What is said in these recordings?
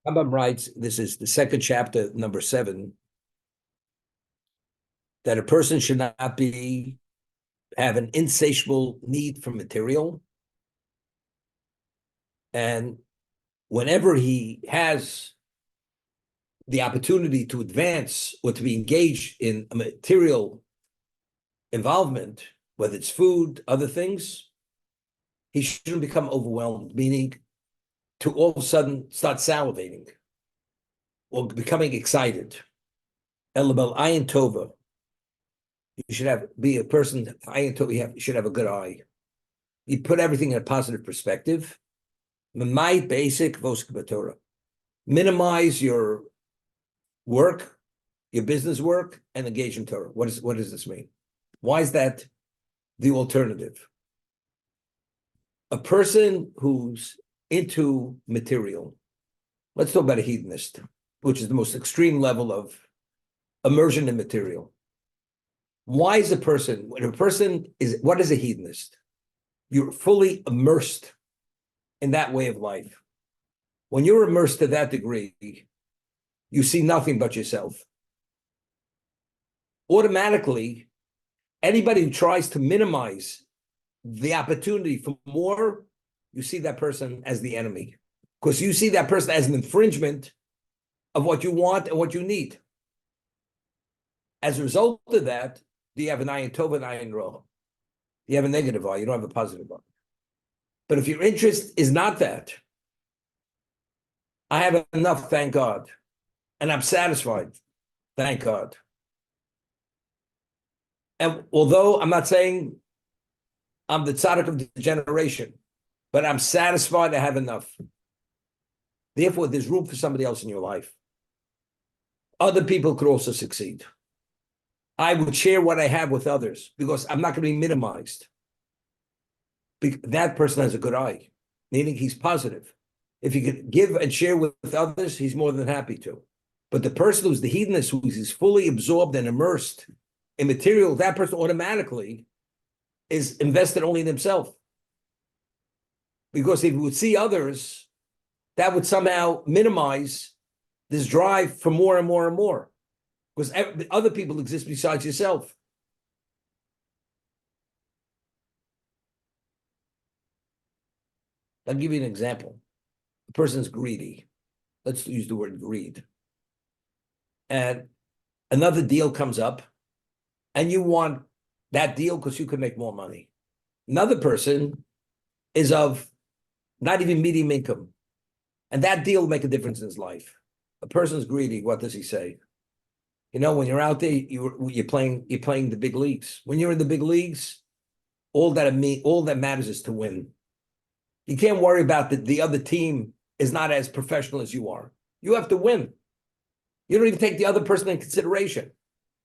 Rambam writes, this is the second chapter, number 7, that a person should not have an insatiable need for material. And whenever he has the opportunity to advance or to be engaged in a material involvement, whether it's food, other things, he shouldn't become overwhelmed, meaning to all of a sudden start salivating or becoming excited. Elabel ayin tova. You should be a person, ayin tova, you should have a good eye. You put everything in a positive perspective. My basic Torah. Minimize your work, your business work, and engage in Torah. What does this mean? Why is that the alternative? A person who's into material, let's talk about a hedonist, which is the most extreme level of immersion in material. Why is when a person is, what is a hedonist? You're fully immersed in that way of life. When you're immersed to that degree, you see nothing but yourself. Automatically, anybody who tries to minimize the opportunity for more, you see that person as the enemy, because you see that person as an infringement of what you want and what you need. As a result of that, do you have an ayin tov and ayin ra? You have a negative eye, you don't have a positive eye. But if your interest is not that, I have enough, thank God, and I'm satisfied, thank God. And although I'm not saying I'm the tzaddik of the generation, but I'm satisfied I have enough. Therefore, there's room for somebody else in your life. Other people could also succeed. I would share what I have with others because I'm not going to be minimized. That person has a good eye, meaning he's positive. If he could give and share with others, he's more than happy to. But the person who's the hedonist, who's fully absorbed and immersed in material, that person automatically is invested only in himself. Because if he would see others, that would somehow minimize this drive for more and more and more. Because other people exist besides yourself. I'll give you an example. A person's greedy. Let's use the word greed. And another deal comes up, and you want that deal because you could make more money. Another person is of not even medium income, and that deal will make a difference in his life. A person's greedy. What does he say? You know, when you're out there, you're playing the big leagues. When you're in the big leagues, all that matters is to win. You can't worry about the other team is not as professional as you are. You have to win. You don't even take the other person in consideration.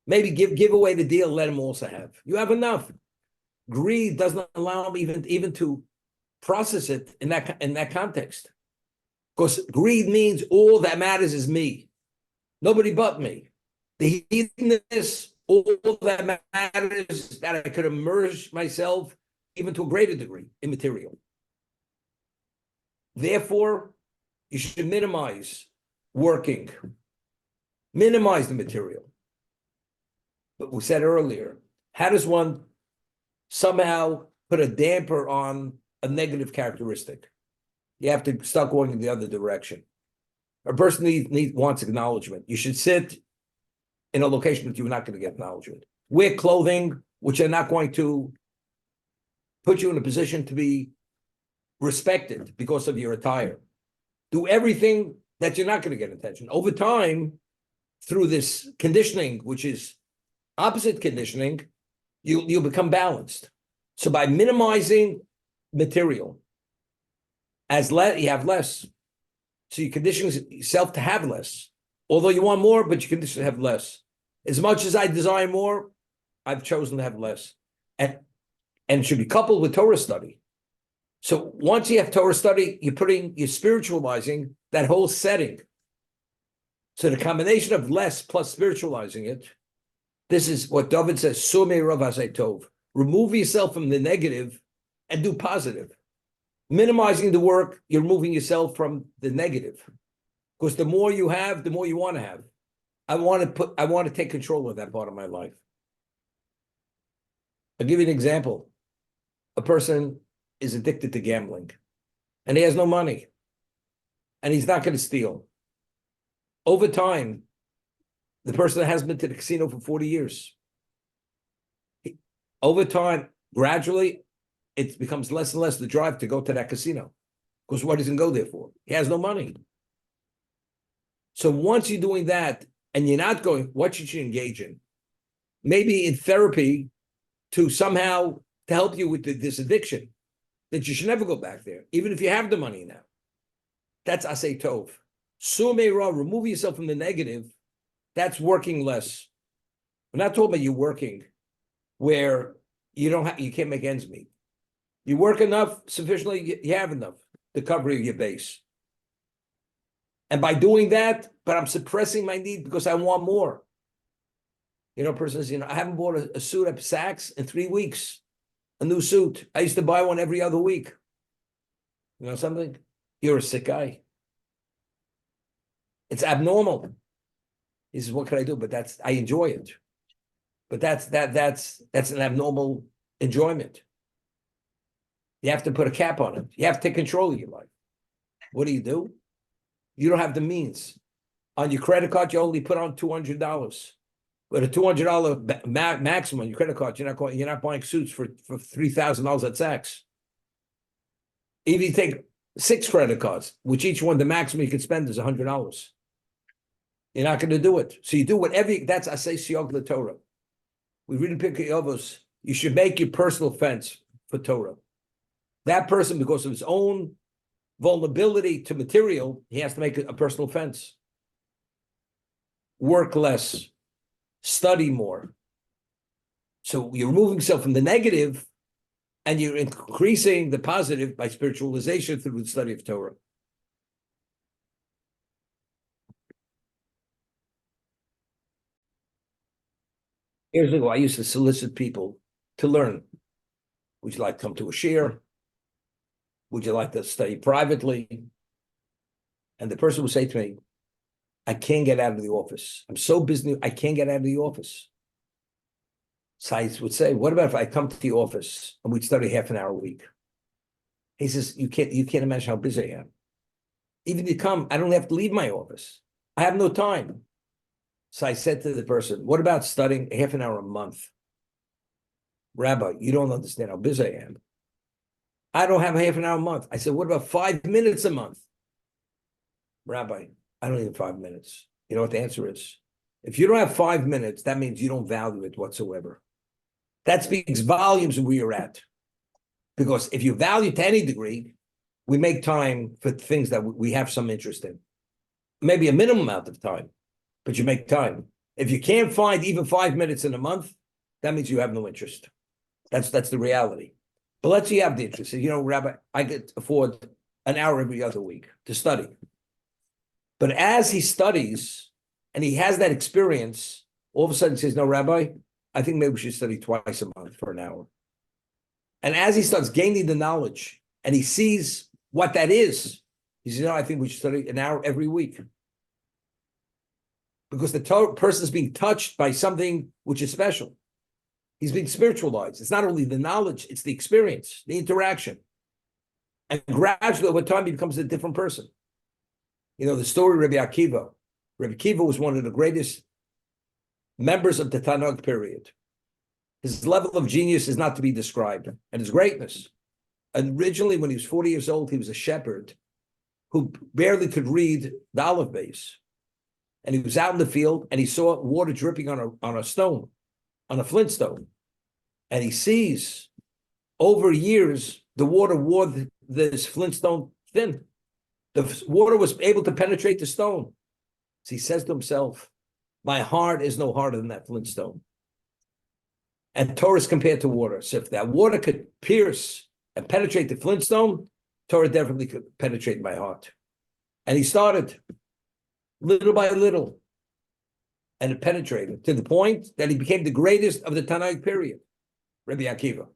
Maybe give away the deal, let him also have. You have enough. Greed doesn't allow him even to process it in that context. Because greed means all that matters is me. Nobody but me. The hedonness, all that matters is that I could immerse myself even to a greater degree in material. Therefore, you should minimize working. Minimize the material. But we said earlier, how does one somehow put a damper on a negative characteristic? You have to start going in the other direction. A person wants acknowledgement. You should sit in a location that you're not going to get acknowledgement. Wear clothing which are not going to put you in a position to be respected because of your attire. Do everything that you're not going to get attention. Over time, through this conditioning, which is opposite conditioning, you'll become balanced. So by minimizing material, you have less. So you condition yourself to have less. Although you want more, but you condition to have less. As much as I desire more, I've chosen to have less. And it should be coupled with Torah study. So once you have Torah study, you're spiritualizing that whole setting. So the combination of less plus spiritualizing it, this is what David says, Somei Rav Hasei Tov. Remove yourself from the negative and do positive. Minimizing the work, you're removing yourself from the negative. Because the more you have, the more you want to have. I want to take control of that part of my life. I'll give you an example. A person is addicted to gambling and he has no money and he's not going to steal. Over time, the person has been to the casino for 40 years. Over time, gradually, it becomes less and less the drive to go to that casino. Because what does he go there for? He has no money. So once you're doing that and you're not going, what should you engage in? Maybe in therapy to somehow to help you with this addiction, that you should never go back there, even if you have the money now. That's asay tov. Sumei ra, remove yourself from the negative. That's working less. We're not talking about you working where you can't make ends meet. You work enough, sufficiently, you have enough to cover your base. And by doing that, but I'm suppressing my need because I want more. A person says, I haven't bought a suit at Saks in 3 weeks, a new suit. I used to buy one every other week. You know something? You're a sick guy. It's abnormal. He says, what can I do? But I enjoy it. But that's an abnormal enjoyment. You have to put a cap on it. You have to take control of your life. What do? You don't have the means. On your credit card, you only put on $200. But a $200 maximum on your credit card, you're not buying suits for $3,000 at Saks. If you take 6 credit cards, which each one, the maximum you can spend is $100. You're not going to do it. So you do whatever, that's asay siyog l'Torah. We read in Pirkei Avos, you should make your personal fence for Torah. That person, because of his own vulnerability to material, he has to make a personal fence. Work less, study more. So you're removing yourself from the negative and you're increasing the positive by spiritualization through the study of Torah. Years ago, I used to solicit people to learn. Would you like to come to a share? Would you like to study privately? And the person would say to me, I can't get out of the office. I'm so busy, I can't get out of the office. So I would say, what about if I come to the office and we'd study half an hour a week? He says, you can't imagine how busy I am. Even if you come, I don't have to leave my office. I have no time. So I said to the person, what about studying half an hour a month? Rabbi, you don't understand how busy I am. I don't have half an hour a month. I said, what about 5 minutes a month? Rabbi, I don't need 5 minutes. You know what the answer is? If you don't have 5 minutes, that means you don't value it whatsoever. That speaks volumes of where you're at. Because if you value to any degree, we make time for things that we have some interest in. Maybe a minimum amount of time, but you make time. If you can't find even 5 minutes in a month, that means you have no interest. That's the reality. But let's say you have the interest. Rabbi, I could afford an hour every other week to study. But as he studies and he has that experience, all of a sudden he says, no, Rabbi, I think maybe we should study twice a month for an hour. And as he starts gaining the knowledge and he sees what that is, he says, I think we should study an hour every week. Because the person is being touched by something which is special. He's being spiritualized. It's not only the knowledge, it's the experience, the interaction. And gradually, over time, he becomes a different person. The story of Rabbi Akiva. Rabbi Akiva was one of the greatest members of the Tanakh period. His level of genius is not to be described, and his greatness. And originally, when he was 40 years old, he was a shepherd who barely could read the olive base. And he was out in the field, and he saw water dripping on a stone, on a flint stone. And he sees, over years, the water wore this flintstone thin. The water was able to penetrate the stone. So he says to himself, my heart is no harder than that flintstone. And Torah is compared to water. So if that water could pierce and penetrate the flintstone, Torah definitely could penetrate my heart. And he started little by little. And it penetrated to the point that he became the greatest of the Tanakh period, Rabbi Akiva.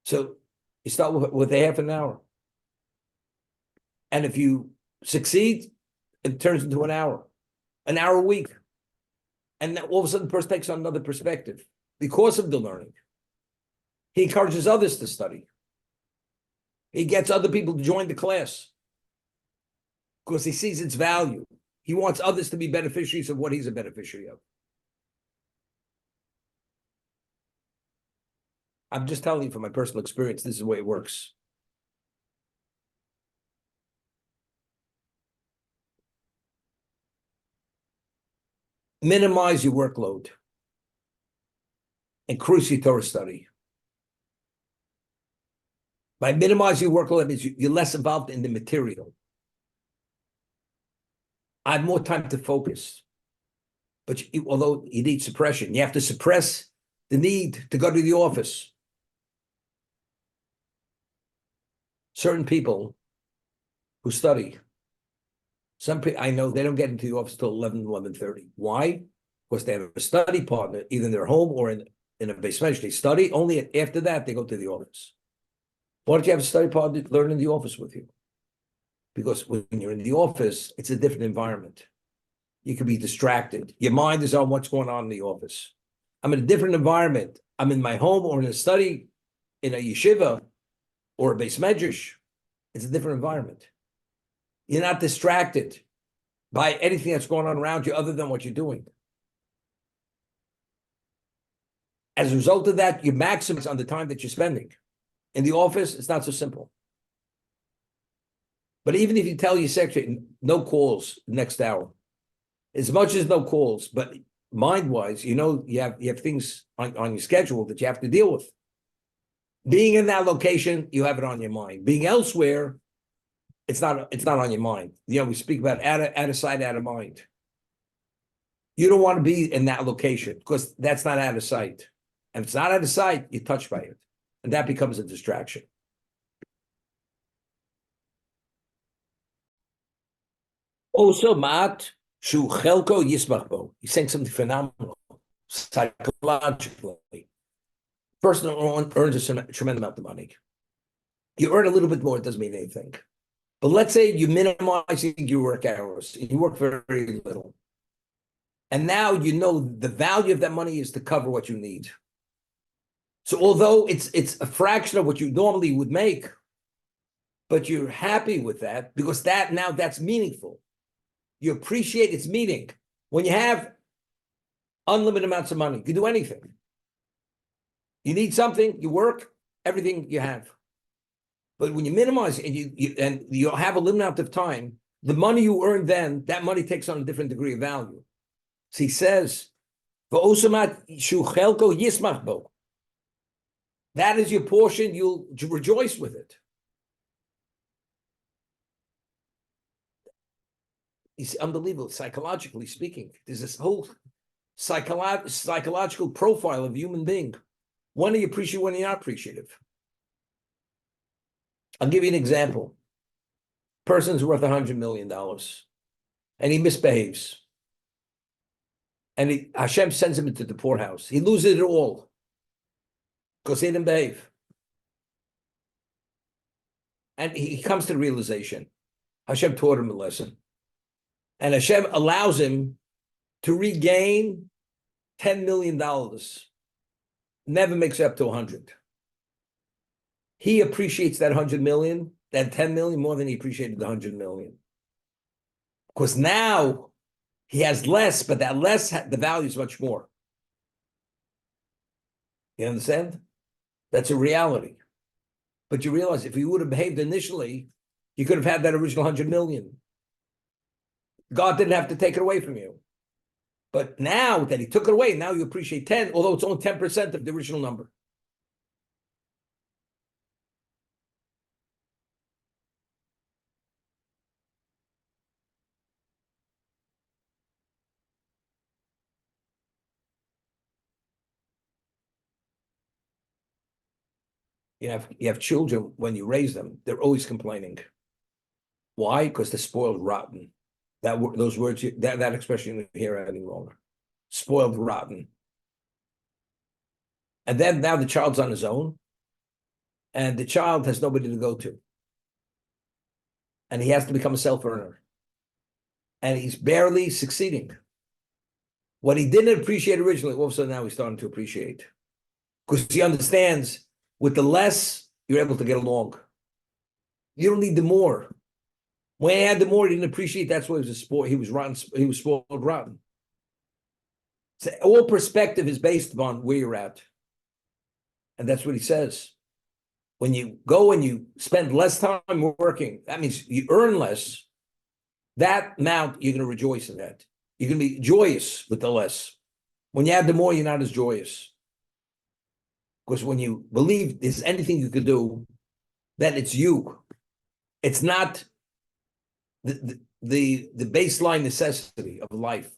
So you start with a half an hour. And if you succeed, it turns into an hour a week. And then all of a sudden the person takes on another perspective because of the learning. He encourages others to study. He gets other people to join the class because he sees its value. He wants others to be beneficiaries of what he's a beneficiary of. I'm just telling you from my personal experience, this is the way it works. Minimize your workload. Increase your Torah study. By minimizing your workload, that means you're less involved in the material. I have more time to focus. But although you need suppression, you have to suppress the need to go to the office. Certain people who study, some people I know, they don't get into the office till 11:30. Why? Because they have a study partner, either in their home or in a basement. They study. Only after that, they go to the office. Why don't you have a study partner learn in the office with you? Because when you're in the office, it's a different environment. You can be distracted. Your mind is on what's going on in the office. I'm in a different environment. I'm in my home or in a study, in a yeshiva or a beis medrash. It's a different environment. You're not distracted by anything that's going on around you other than what you're doing. As a result of that, you maximize on the time that you're spending. In the office, it's not so simple. But even if you tell your secretary, no calls next hour, as much as no calls, but mind-wise, you have things on your schedule that you have to deal with. Being in that location, you have it on your mind. Being elsewhere, it's not on your mind. We speak about out of sight, out of mind. You don't want to be in that location because that's not out of sight. And if it's not out of sight, you're touched by it. And that becomes a distraction. Also, Ma'at Shu Chelko Yismachbo. He's saying something phenomenal, psychologically. Person earns a tremendous amount of money. You earn a little bit more, it doesn't mean anything. But let's say you're minimizing your work hours. You work very little. And now you know the value of that money is to cover what you need. So although it's a fraction of what you normally would make, but you're happy with that because that's meaningful. You appreciate its meaning. When you have unlimited amounts of money, you can do anything. You need something, you work, everything you have. But when you minimize and you have a limited amount of time, the money you earn then, that money takes on a different degree of value. So he says, that is your portion, you'll rejoice with it. It's unbelievable, psychologically speaking. There's this whole psychological profile of a human being. When do you appreciate, when you're not appreciative? I'll give you an example. Person's worth $100 million, and he misbehaves. And Hashem sends him into the poorhouse. He loses it all because he didn't behave. And he comes to the realization. Hashem taught him a lesson. And Hashem allows him to regain $10 million. Never makes it up to 100. He appreciates that 100 million, that 10 million more than he appreciated the 100 million. Because now he has less, but that less, the value is much more. You understand? That's a reality. But you realize if you would have behaved initially, you could have had that original 100 million. God didn't have to take it away from you. But now that he took it away, now you appreciate 10, although it's only 10% of the original number. You have children, when you raise them, they're always complaining. Why? Because they're spoiled rotten. Those words, that expression you don't hear any longer. Spoiled rotten. And then now the child's on his own, and the child has nobody to go to. And he has to become a self-earner. and he's barely succeeding. What he didn't appreciate originally, all of a sudden now he's starting to appreciate. Because he understands with the less, you're able to get along. You don't need the more. When he had the more, he didn't appreciate. That's why he was a sport. He was rotten. He was spoiled rotten. So all perspective is based upon where you're at. And that's what he says. When you go and you spend less time working, that means you earn less. That amount, you're going to rejoice in that. You're going to be joyous with the less. When you have the more, you're not as joyous. Because when you believe there's anything you could do, then it's you. It's not the baseline necessity of life.